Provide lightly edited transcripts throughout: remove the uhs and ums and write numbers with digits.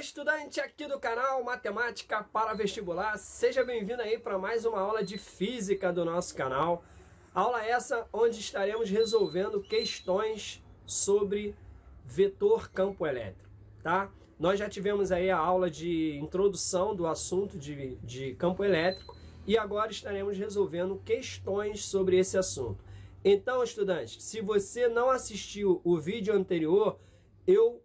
estudante aqui do canal Matemática para Vestibular, seja bem-vindo aí para mais uma aula de Física do nosso canal. Aula essa onde estaremos resolvendo questões sobre vetor campo elétrico, tá? Nós já tivemos aí a aula de introdução do assunto de campo elétrico e agora estaremos resolvendo questões sobre esse assunto. Então, estudante, se você não assistiu o vídeo anterior, eu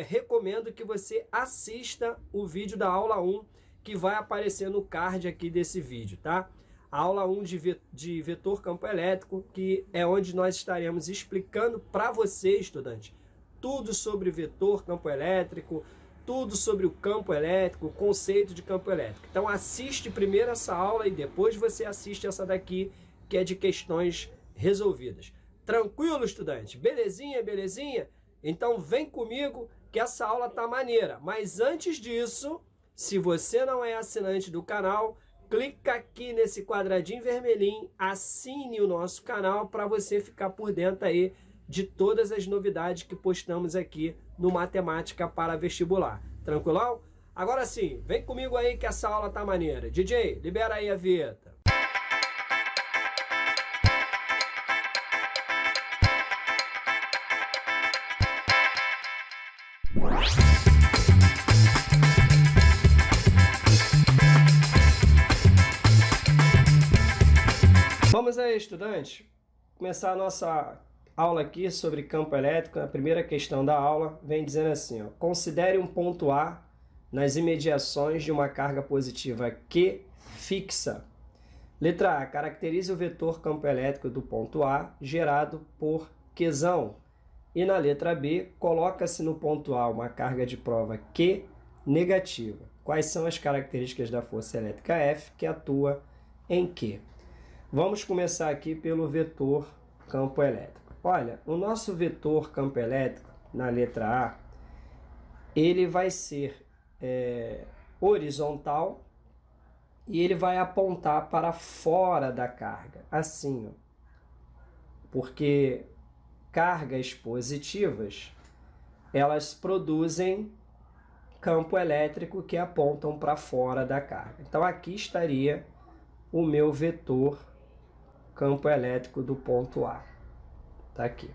recomendo que você assista o vídeo da aula 1, que vai aparecer no card aqui desse vídeo, tá? A aula 1 de vetor campo elétrico, que é onde nós estaremos explicando para você, estudante, tudo sobre vetor campo elétrico, tudo sobre o campo elétrico, o conceito de campo elétrico. Então assiste primeiro essa aula e depois você assiste essa daqui, que é de questões resolvidas. Tranquilo, estudante? Belezinha, belezinha? Então vem comigo que essa aula tá maneira. Mas antes disso, se você não é assinante do canal, clica aqui nesse quadradinho vermelhinho, assine o nosso canal para você ficar por dentro aí de todas as novidades que postamos aqui no Matemática para Vestibular. Tranquilão? Agora sim, vem comigo aí que essa aula tá maneira. DJ, libera aí a vinheta. Vamos aí, estudante, começar a nossa aula aqui sobre campo elétrico. A primeira questão da aula vem dizendo assim, ó, considere um ponto A nas imediações de uma carga positiva Q fixa. Letra A, caracterize o vetor campo elétrico do ponto A gerado por Qzão. E na letra B, coloca-se no ponto A uma carga de prova Q negativa. Quais são as características da força elétrica F que atua em Q? Vamos começar aqui pelo vetor campo elétrico. Olha, o nosso vetor campo elétrico, na letra A, ele vai ser horizontal e ele vai apontar para fora da carga, assim, ó, porque cargas positivas, elas produzem campo elétrico que apontam para fora da carga. Então aqui estaria o meu vetor campo elétrico do ponto A. Tá aqui.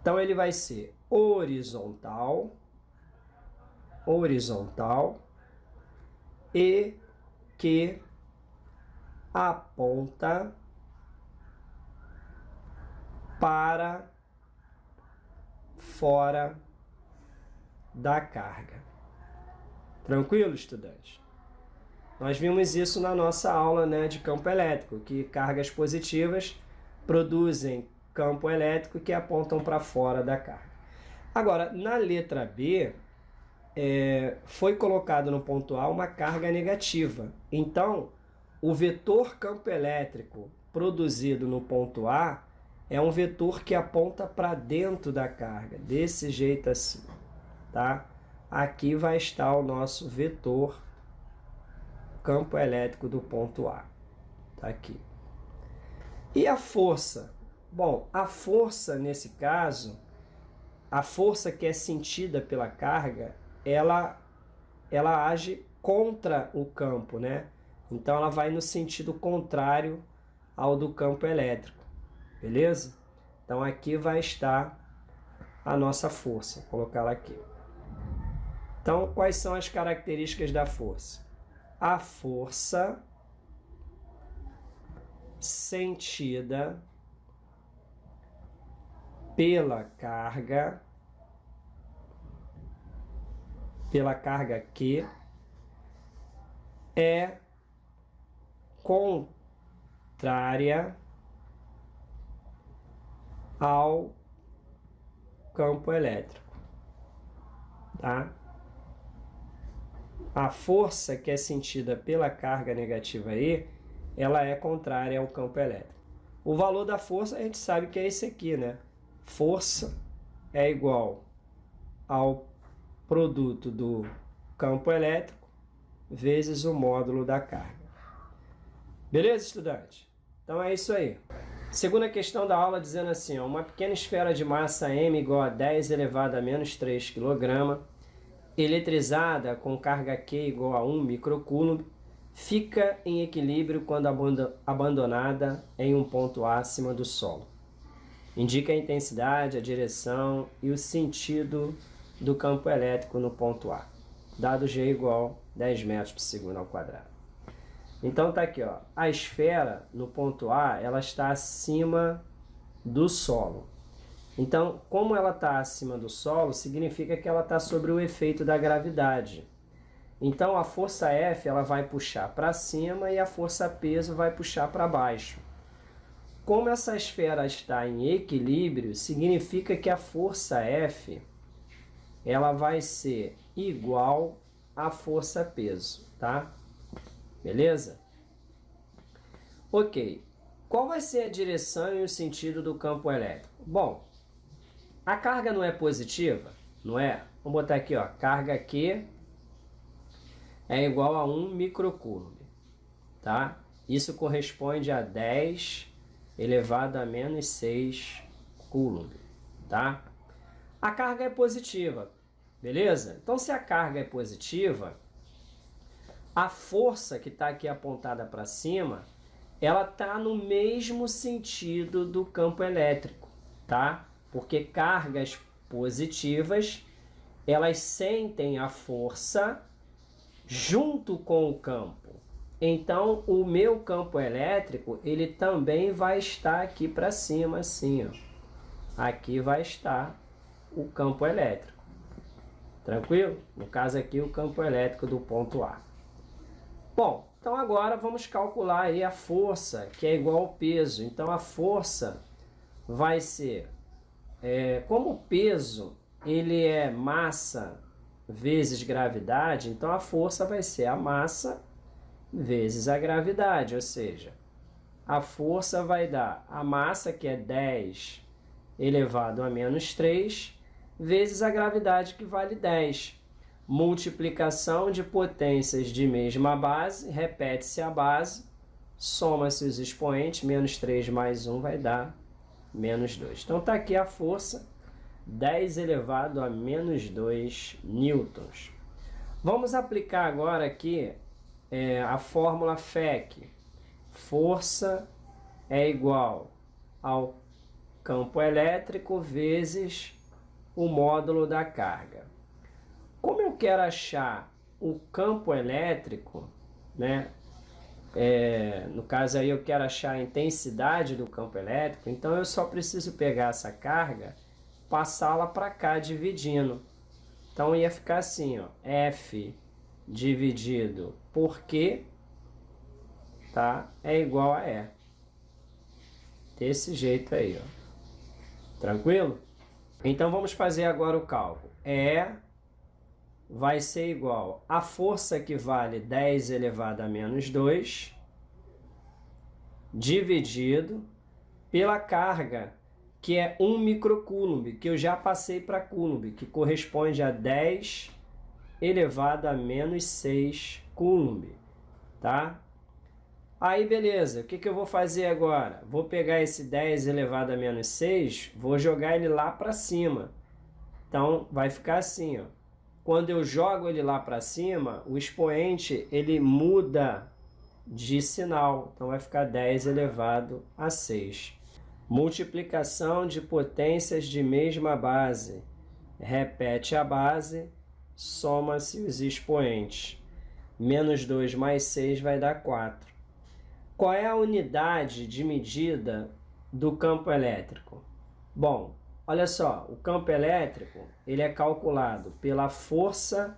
Então ele vai ser horizontal e que aponta para fora da carga. Tranquilo, estudante? Nós vimos isso na nossa aula, né, de campo elétrico, que cargas positivas produzem campo elétrico que apontam para fora da carga. Agora, na letra B, foi colocado no ponto A uma carga negativa. Então, o vetor campo elétrico produzido no ponto A é um vetor que aponta para dentro da carga, desse jeito assim, tá? Aqui vai estar o nosso vetor campo elétrico do ponto A, tá aqui. E a força? Bom, a força nesse caso, a força que é sentida pela carga, ela age contra o campo, né? Então ela vai no sentido contrário ao do campo elétrico. Beleza? Então aqui vai estar a nossa força. Vou colocá-la aqui. Então, quais são as características da força? A força sentida pela carga Q é contrária ao campo elétrico, tá? A força que é sentida pela carga negativa E, ela é contrária ao campo elétrico. O valor da força a gente sabe que é esse aqui, né? Força é igual ao produto do campo elétrico vezes o módulo da carga. Beleza, estudante? Então é isso aí. Segunda questão da aula dizendo assim, ó, uma pequena esfera de massa m igual a 10 elevado a menos 3 kg eletrizada com carga Q igual a 1 microcoulomb fica em equilíbrio quando abandonada em um ponto A acima do solo. Indica a intensidade, a direção e o sentido do campo elétrico no ponto A. Dado G igual a 10 metros por segundo ao quadrado. Então tá aqui, ó, a esfera no ponto A, ela está acima do solo. Então, como ela está acima do solo, significa que ela está sobre o efeito da gravidade. Então, a força F ela vai puxar para cima e a força peso vai puxar para baixo. Como essa esfera está em equilíbrio, significa que a força F ela vai ser igual à força peso, tá? Beleza? Ok. Qual vai ser a direção e o sentido do campo elétrico? Bom, a carga não é positiva, não é? Vamos botar aqui, ó, carga Q é igual a 1 microcoulomb, tá? Isso corresponde a 10 elevado a menos 6 coulomb, tá? A carga é positiva, beleza? Então, se a carga é positiva, a força que está aqui apontada para cima, ela está no mesmo sentido do campo elétrico, tá? Porque cargas positivas, elas sentem a força junto com o campo. Então, o meu campo elétrico, ele também vai estar aqui para cima, assim, ó. Aqui vai estar o campo elétrico. Tranquilo? No caso aqui, o campo elétrico do ponto A. Bom, então agora vamos calcular aí a força, que é igual ao peso. Então, a força vai ser... como o peso ele é massa vezes gravidade, então a força vai ser a massa vezes a gravidade, ou seja, a força vai dar a massa, que é 10 elevado a menos 3, vezes a gravidade, que vale 10. Multiplicação de potências de mesma base, repete-se a base, soma-se os expoentes, menos 3 mais 1 vai dar menos 2. Então está aqui a força, 10 elevado a menos 2 newtons. Vamos aplicar agora aqui a fórmula FEC. Força é igual ao campo elétrico vezes o módulo da carga. Como eu quero achar o campo elétrico, né? No caso aí eu quero achar a intensidade do campo elétrico, então eu só preciso pegar essa carga, passá-la para cá dividindo. Então ia ficar assim, ó, F dividido por Q, tá? É igual a E. Desse jeito aí, ó. Tranquilo? Então vamos fazer agora o cálculo. E vai ser igual a força, que vale 10 elevado a menos 2, dividido pela carga, que é 1 microcoulomb, que eu já passei para coulomb, que corresponde a 10 elevado a menos 6 coulomb, tá? Aí, beleza, o que eu vou fazer agora? Vou pegar esse 10 elevado a menos 6, vou jogar ele lá para cima. Então, vai ficar assim, ó. Quando eu jogo ele lá para cima, o expoente, ele muda de sinal. Então, vai ficar 10 elevado a 6. Multiplicação de potências de mesma base. Repete a base, soma-se os expoentes. Menos 2 mais 6 vai dar 4. Qual é a unidade de medida do campo elétrico? Bom, olha só, o campo elétrico ele é calculado pela força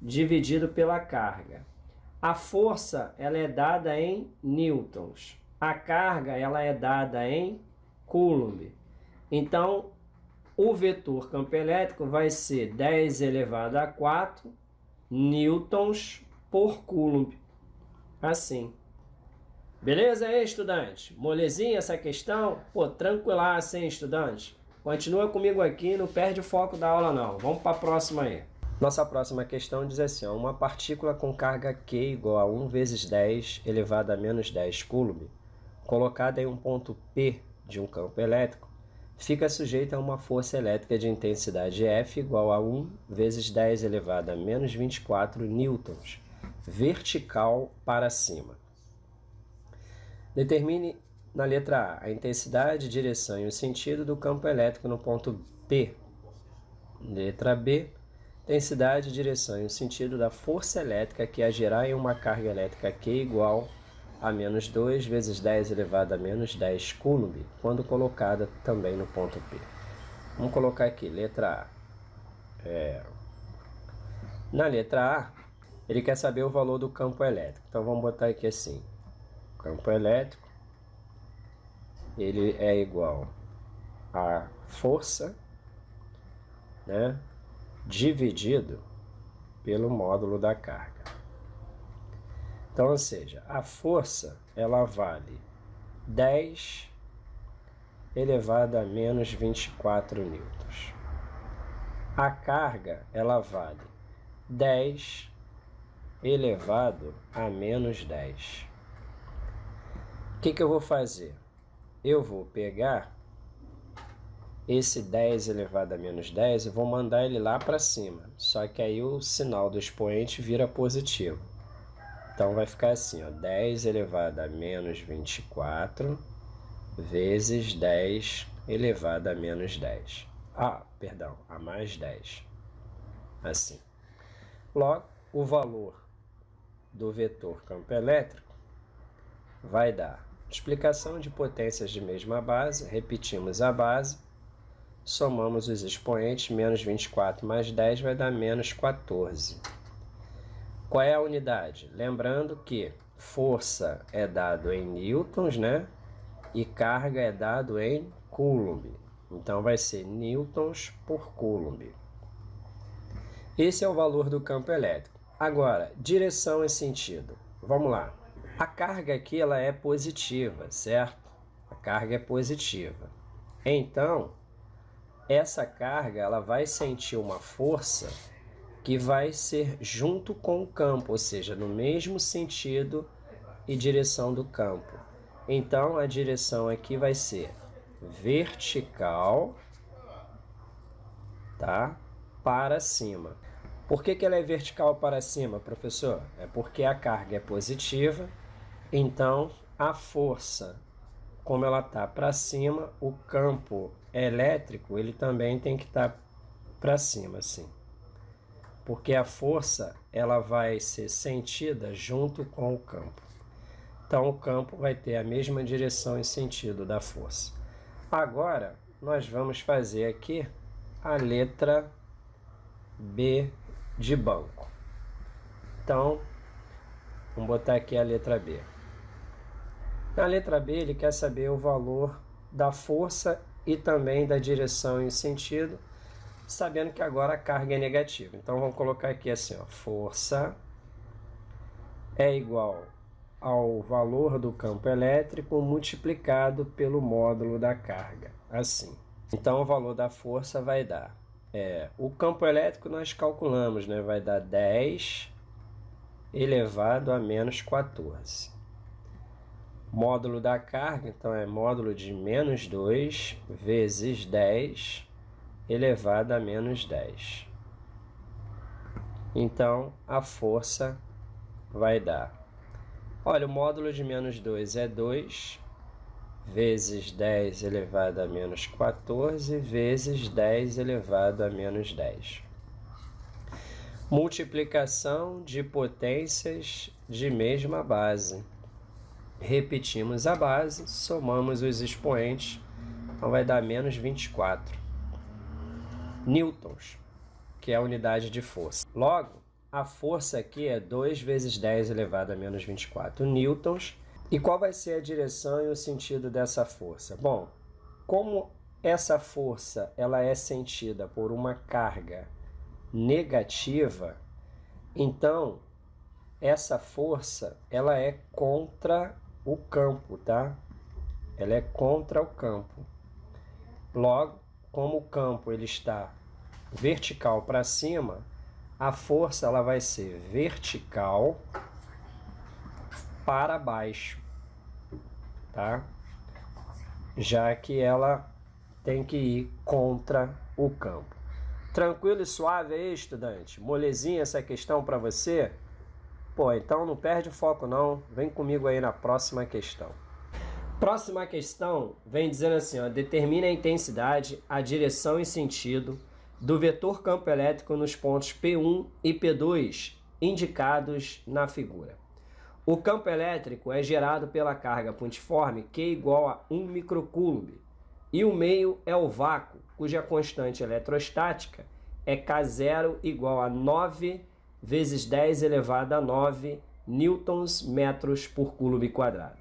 dividido pela carga. A força ela é dada em newtons. A carga ela é dada em coulomb. Então, o vetor campo elétrico vai ser 10 elevado a 4 newtons por coulomb. Assim. Beleza aí, estudante? Molezinha essa questão? Pô, tranquilaça, hein, estudante? Continua comigo aqui, não perde o foco da aula não. Vamos para a próxima aí. Nossa próxima questão diz assim, ó, uma partícula com carga Q igual a 1 vezes 10 elevado a menos 10 coulomb, colocada em um ponto P de um campo elétrico, fica sujeita a uma força elétrica de intensidade F igual a 1 vezes 10 elevado a menos 24 newtons, vertical para cima. Determine na letra A intensidade, direção e o sentido do campo elétrico no ponto P. Letra B, intensidade, direção e o sentido da força elétrica que agirá em uma carga elétrica Q igual a menos 2 vezes 10 elevado a menos 10 coulomb, quando colocada também no ponto P. Vamos colocar aqui, letra A. Na letra A, ele quer saber o valor do campo elétrico. Então vamos botar aqui assim, campo elétrico, ele é igual a força, né, dividido pelo módulo da carga. Então, ou seja, a força, ela vale 10 elevado a menos 24 newtons. A carga, ela vale 10 elevado a menos 10. O que eu vou fazer? Eu vou pegar esse 10 elevado a menos 10 e vou mandar ele lá para cima. Só que aí o sinal do expoente vira positivo. Então vai ficar assim, ó, 10 elevado a menos 24 vezes 10 elevado a menos 10. A mais 10. Assim. Logo, o valor do vetor campo elétrico vai dar explicação de potências de mesma base, repetimos a base, somamos os expoentes, menos 24 mais 10 vai dar menos 14. Qual é a unidade? Lembrando que força é dado em newtons, né? E carga é dado em coulomb. Então vai ser newtons por coulomb. Esse é o valor do campo elétrico. Agora, direção e sentido. Vamos lá. A carga aqui ela é positiva, certo? A carga é positiva. Então, essa carga ela vai sentir uma força que vai ser junto com o campo, ou seja, no mesmo sentido e direção do campo. Então, a direção aqui vai ser vertical, tá? Para cima. Por que ela é vertical para cima, professor? É porque a carga é positiva, então a força, como ela está para cima, o campo elétrico ele também tem que estar para cima, assim. Porque a força ela vai ser sentida junto com o campo. Então o campo vai ter a mesma direção e sentido da força. Agora nós vamos fazer aqui a letra B de banco. Então vamos botar aqui a letra B. Na letra B ele quer saber o valor da força e também da direção e sentido, sabendo que agora a carga é negativa. Então vamos colocar aqui assim, ó, força é igual ao valor do campo elétrico multiplicado pelo módulo da carga, assim. Então o valor da força vai dar, o campo elétrico nós calculamos, né? Vai dar 10 elevado a menos 14. Módulo da carga, então é módulo de menos 2 vezes 10 elevado a menos 10. Então, a força vai dar... Olha, o módulo de menos 2 é 2 vezes 10 elevado a menos 14 vezes 10 elevado a menos 10. Multiplicação de potências de mesma base. Repetimos a base, somamos os expoentes, então vai dar menos 24 newtons, que é a unidade de força. Logo, a força aqui é 2 vezes 10 elevado a menos 24 newtons. E qual vai ser a direção e o sentido dessa força? Bom, como essa força ela é sentida por uma carga negativa, então essa força ela é contra o campo, tá? Ela é contra o campo. Logo, como o campo ele está vertical para cima, a força ela vai ser vertical para baixo, tá? Já que ela tem que ir contra o campo. Tranquilo e suave aí, estudante? Molezinha essa questão para você? Pô, então não perde o foco não, vem comigo aí na próxima questão. Próxima questão vem dizendo assim, ó, determine a intensidade, a direção e sentido do vetor campo elétrico nos pontos P1 e P2 indicados na figura. O campo elétrico é gerado pela carga pontiforme Q igual a 1 microcoulomb e o meio é o vácuo, cuja constante eletrostática é K0 igual a 9 vezes 10 elevado a 9 newtons metros por coulomb quadrado.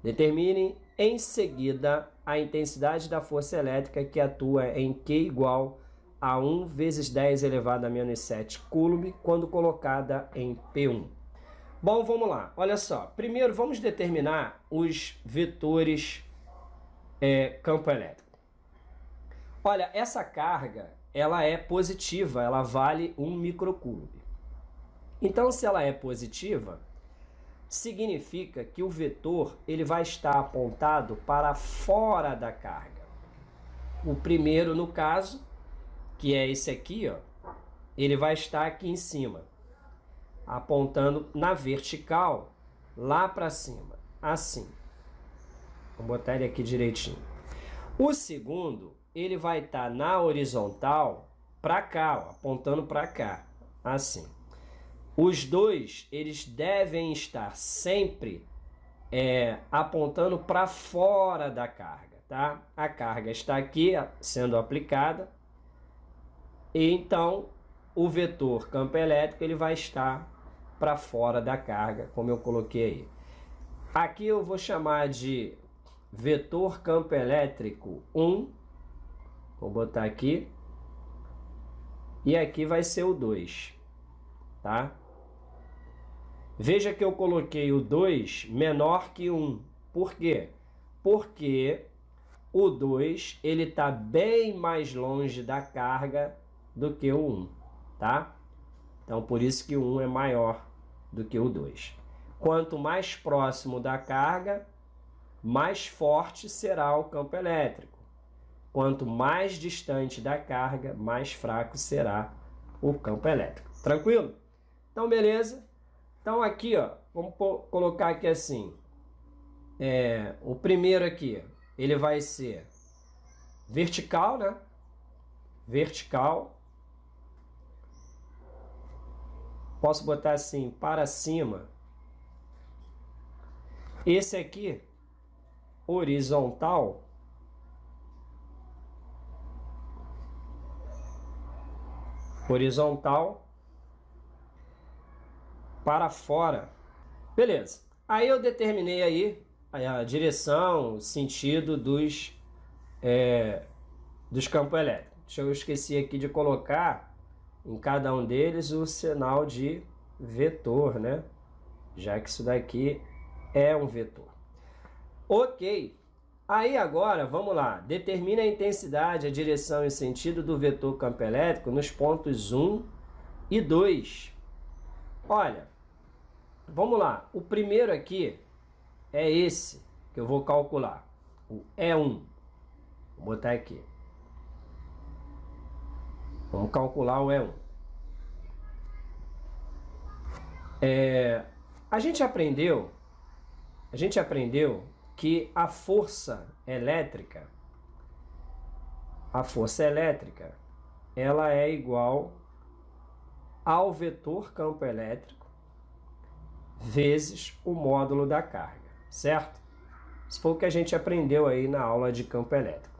Determine em seguida a intensidade da força elétrica que atua em Q igual a 1 vezes 10 elevado a menos 7 coulomb quando colocada em P1. Bom, vamos lá. Olha só. Primeiro, vamos determinar os vetores campo elétrico. Olha, essa carga, ela é positiva, ela vale 1 microcoulomb. Então, se ela é positiva, significa que o vetor ele vai estar apontado para fora da carga. O primeiro, no caso, que é esse aqui, ó, ele vai estar aqui em cima, apontando na vertical, lá para cima, assim. Vou botar ele aqui direitinho. O segundo, ele vai estar na horizontal, para cá, ó, apontando para cá, assim. Os dois, eles devem estar sempre apontando para fora da carga, tá? A carga está aqui sendo aplicada, e então o vetor campo elétrico ele vai estar para fora da carga, como eu coloquei aí. Aqui eu vou chamar de vetor campo elétrico 1, vou botar aqui, e aqui vai ser o 2, tá? Veja que eu coloquei o 2 menor que 1. Por quê? Porque o 2 ele está bem mais longe da carga do que o 1, tá? Então, por isso que o 1 é maior do que o 2. Quanto mais próximo da carga, mais forte será o campo elétrico. Quanto mais distante da carga, mais fraco será o campo elétrico. Tranquilo? Então, beleza? Então, aqui, ó, vamos colocar aqui assim. O primeiro aqui, ele vai ser vertical, né? Vertical. Posso botar assim, para cima. Esse aqui, horizontal. Horizontal. Para fora. Beleza. Aí eu determinei aí a direção, o sentido dos campos elétricos. Eu esqueci aqui de colocar em cada um deles o sinal de vetor, né? Já que isso daqui é um vetor. Ok. Aí agora, vamos lá. Determine a intensidade, a direção e o sentido do vetor campo elétrico nos pontos 1 e 2. Olha, vamos lá. O primeiro aqui é esse que eu vou calcular. O E1. Vou botar aqui. Vamos calcular o E1. A gente aprendeu que a força elétrica, ela é igual ao vetor campo elétrico vezes o módulo da carga, certo? Isso foi o que a gente aprendeu aí na aula de campo elétrico.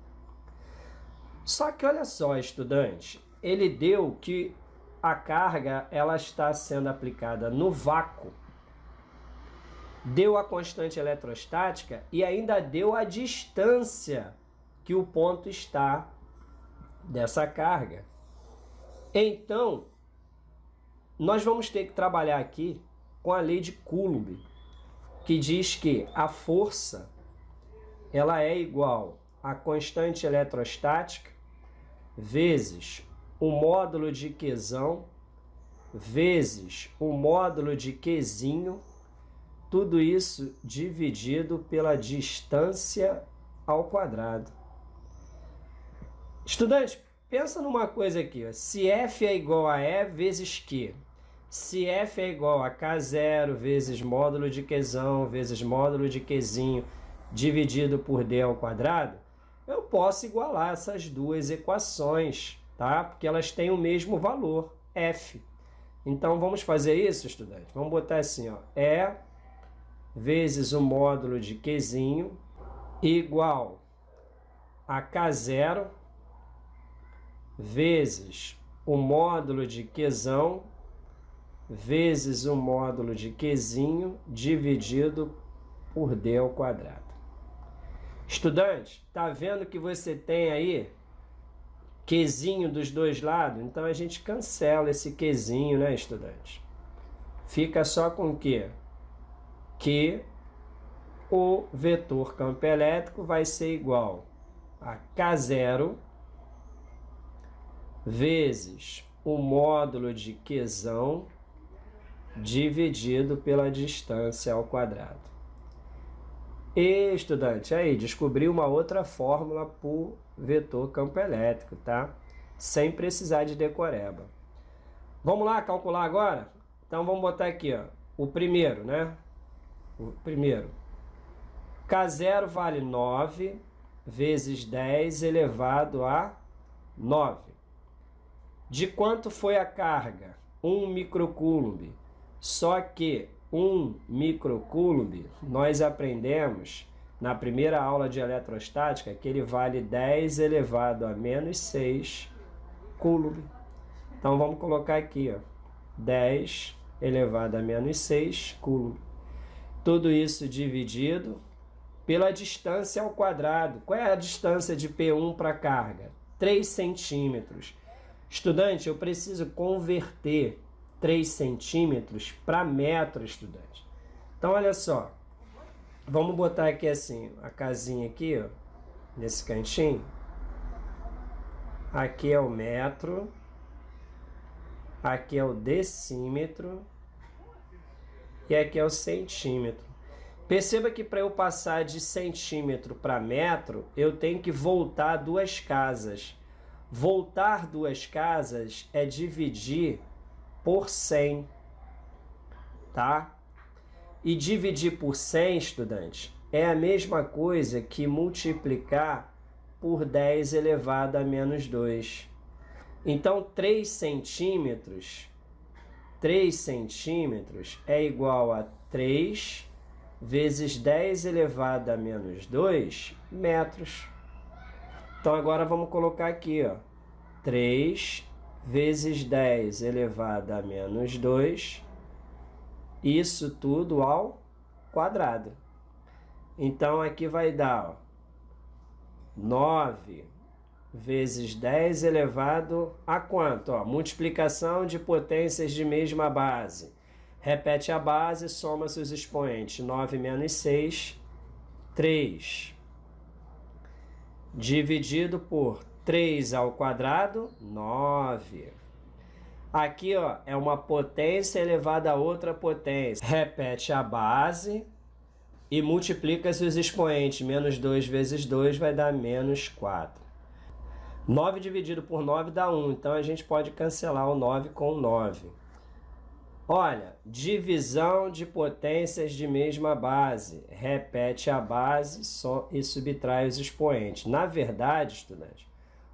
Só que olha só, estudante, ele deu que a carga ela está sendo aplicada no vácuo, deu a constante eletrostática e ainda deu a distância que o ponto está dessa carga. Então, nós vamos ter que trabalhar aqui com a lei de Coulomb, que diz que a força ela é igual à constante eletrostática vezes o módulo de Qzão vezes o módulo de Qzinho, tudo isso dividido pela distância ao quadrado. Estudante, pensa numa coisa aqui, ó. Se f é igual a E vezes Q, se f é igual a K0 vezes módulo de Qzão vezes módulo de Qzinho dividido por D ao quadrado, eu posso igualar essas duas equações, tá? Porque elas têm o mesmo valor, f. Então, vamos fazer isso, estudante? Vamos botar assim, ó, E vezes o módulo de Qzinho igual a K0 vezes o módulo de Qzão vezes o módulo de Qzinho dividido por D ao quadrado. Estudante, tá vendo que você tem aí Qzinho dos dois lados? Então a gente cancela esse Qzinho, né, estudante? Fica só com o quê? Que o vetor campo elétrico vai ser igual a K0 vezes o módulo de Qzão dividido pela distância ao quadrado. E, estudante, aí, descobri uma outra fórmula para o vetor campo elétrico, tá? Sem precisar de decoreba. Vamos lá calcular agora? Então, vamos botar aqui, ó, o primeiro, né? O primeiro. K0 vale 9 vezes 10 elevado a 9. De quanto foi a carga? 1 microcoulomb. Só que 1 microcoulomb, nós aprendemos na primeira aula de eletrostática que ele vale 10 elevado a menos 6 coulomb. Então vamos colocar aqui, ó, 10 elevado a menos 6 coulomb. Tudo isso dividido pela distância ao quadrado. Qual é a distância de P1 para a carga? 3 centímetros. Estudante, eu preciso converter 3 centímetros para metro, estudante. Então, olha só. Vamos botar aqui assim, a casinha aqui, ó, nesse cantinho. Aqui é o metro. Aqui é o decímetro. E aqui é o centímetro. Perceba que para eu passar de centímetro para metro, eu tenho que voltar 2 casas. Voltar 2 casas é dividir por 100, tá? E dividir por 100, estudante, é a mesma coisa que multiplicar por 10 elevado a menos 2. Então, 3 centímetros é igual a 3 vezes 10 elevado a menos 2 metros. Então, agora vamos colocar aqui, ó, 3 vezes 10 elevado a menos 2, isso tudo ao quadrado. Então, aqui vai dar, ó, 9 vezes 10 elevado a quanto? Ó, multiplicação de potências de mesma base. Repete a base, soma-se os expoentes. 9 menos 6, 3. Dividido por 3 ao quadrado, 9. Aqui, ó, é uma potência elevada a outra potência. Repete a base e multiplica-se os expoentes. Menos 2 vezes 2 vai dar menos 4. 9 dividido por 9 dá 1. Então, a gente pode cancelar o 9 com o 9. Olha, divisão de potências de mesma base. Repete a base e subtrai os expoentes. Na verdade, estudante,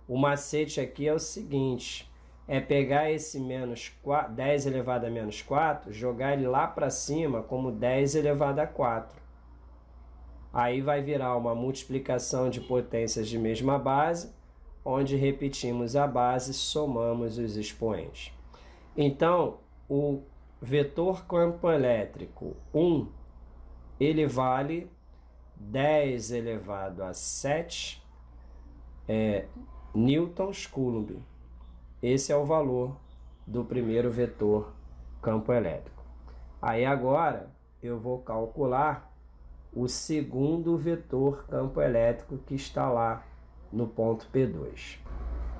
o macete aqui é o seguinte, é pegar esse menos 4, 10 elevado a menos 4, jogar ele lá para cima como 10 elevado a 4. Aí vai virar uma multiplicação de potências de mesma base, onde repetimos a base, somamos os expoentes. Então, o vetor campo elétrico 1, ele vale 10 elevado a 7 newtons coulomb. Esse é o valor do primeiro vetor campo elétrico. Aí agora eu vou calcular o segundo vetor campo elétrico que está lá no ponto P2.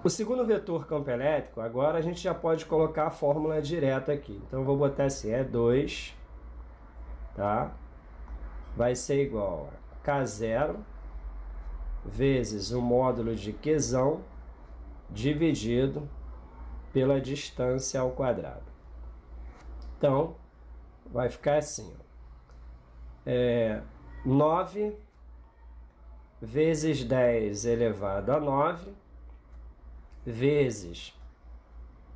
O segundo vetor campo elétrico, agora a gente já pode colocar a fórmula direta aqui. Então eu vou botar assim, E2, tá? Vai ser igual a K0 vezes o módulo de Qzão dividido pela distância ao quadrado. Então, vai ficar assim, ó. 9 vezes 10 elevado a 9, vezes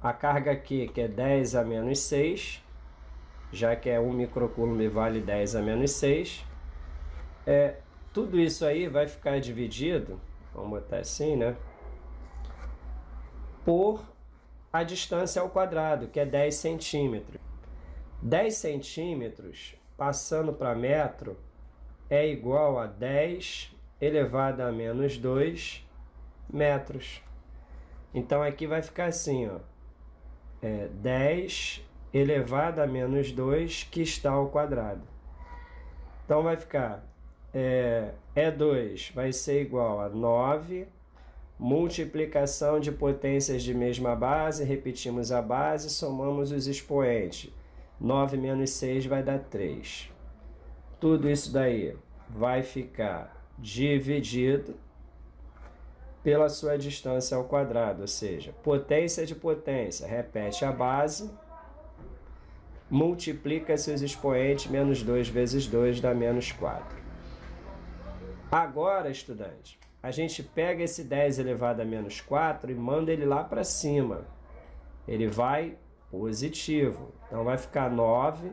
a carga aqui, que é 10 a menos 6, já que é 1 microcoulomb vale 10 a menos 6. Tudo isso aí vai ficar dividido, vamos botar assim, né? Por a distância ao quadrado, que é 10 centímetros. 10 centímetros, passando para metro, é igual a 10 elevado a menos 2 metros. Então, aqui vai ficar assim, ó. 10 elevado a menos 2 que está ao quadrado. Então, vai ficar... E2 vai ser igual a 9, multiplicação de potências de mesma base, repetimos a base, somamos os expoentes. 9 menos 6 vai dar 3. Tudo isso daí vai ficar dividido pela sua distância ao quadrado, ou seja, potência de potência, repete a base, multiplica seus expoentes, menos 2 vezes 2 dá menos 4. Agora, estudante, a gente pega esse 10 elevado a menos 4 e manda ele lá para cima. Ele vai positivo. Então, vai ficar 9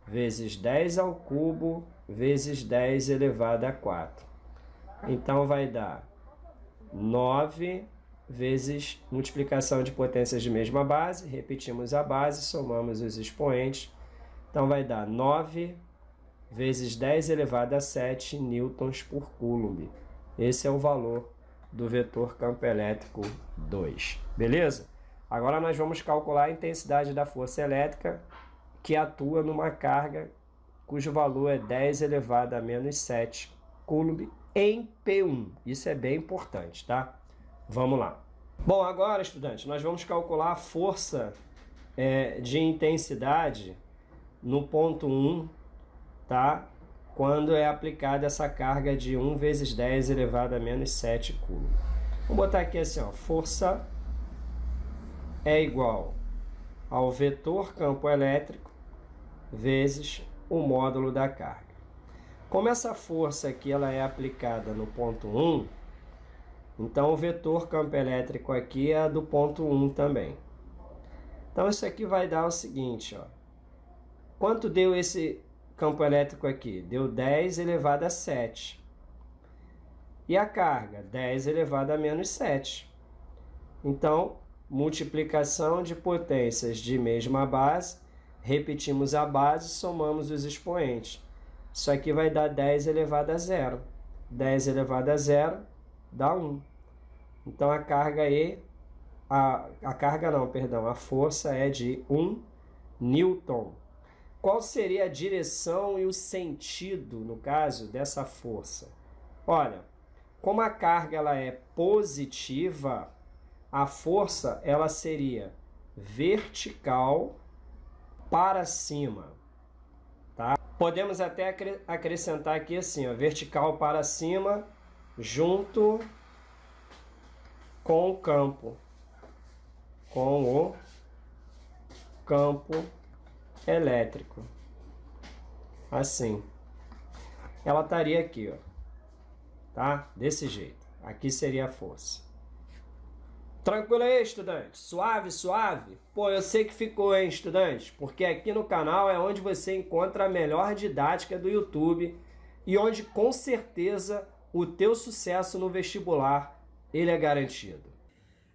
vezes 10 ao cubo vezes 10 elevado a 4. Então, vai dar 9 vezes multiplicação de potências de mesma base. Repetimos a base, somamos os expoentes. Então, vai dar 9 vezes 10 elevado a 7 newtons por coulomb. Esse é o valor do vetor campo elétrico 2. Beleza? Agora nós vamos calcular a intensidade da força elétrica que atua numa carga cujo valor é 10 elevado a menos 7 coulomb em P1. Isso é bem importante, tá? Vamos lá. Bom, agora, estudante, nós vamos calcular a força de intensidade no ponto 1, tá? Quando é aplicada essa carga de 1 vezes 10 elevado a menos 7 coulomb. Vou botar aqui assim, ó, força é igual ao vetor campo elétrico vezes o módulo da carga. Como essa força aqui ela é aplicada no ponto 1, então o vetor campo elétrico aqui é do ponto 1 também. Então isso aqui vai dar o seguinte, ó. Quanto deu esse campo elétrico aqui? Deu 10 elevado a 7. E a carga? 10 elevado a menos 7. Então, multiplicação de potências de mesma base, repetimos a base, somamos os expoentes. Isso aqui vai dar 10 elevado a 0. 10 elevado a 0 dá 1. Então, a carga a força é de 1 newton. Qual seria a direção e o sentido, no caso, dessa força? Olha, como a carga ela é positiva, a força ela seria vertical para cima, tá? Podemos até acrescentar aqui assim, ó, vertical para cima junto com o campo elétrico. Assim. Ela estaria aqui, ó. Tá? Desse jeito. Aqui seria a força. Tranquilo aí, estudante? Suave, suave? Pô, eu sei que ficou, hein, estudante? Porque aqui no canal é onde você encontra a melhor didática do YouTube e onde, com certeza, o teu sucesso no vestibular, ele é garantido.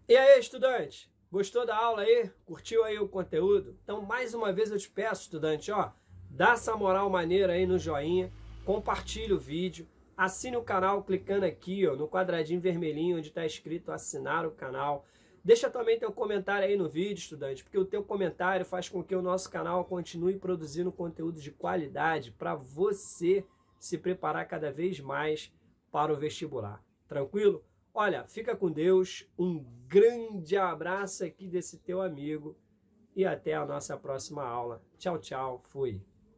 E aí, estudante? Gostou da aula aí? Curtiu aí o conteúdo? Então, mais uma vez eu te peço, estudante, ó, dá essa moral maneira aí no joinha, compartilha o vídeo, assine o canal clicando aqui, ó, no quadradinho vermelhinho onde está escrito assinar o canal. Deixa também teu comentário aí no vídeo, estudante, porque o teu comentário faz com que o nosso canal continue produzindo conteúdo de qualidade para você se preparar cada vez mais para o vestibular. Tranquilo? Olha, fica com Deus, um grande abraço aqui desse teu amigo e até a nossa próxima aula. Tchau, tchau, fui!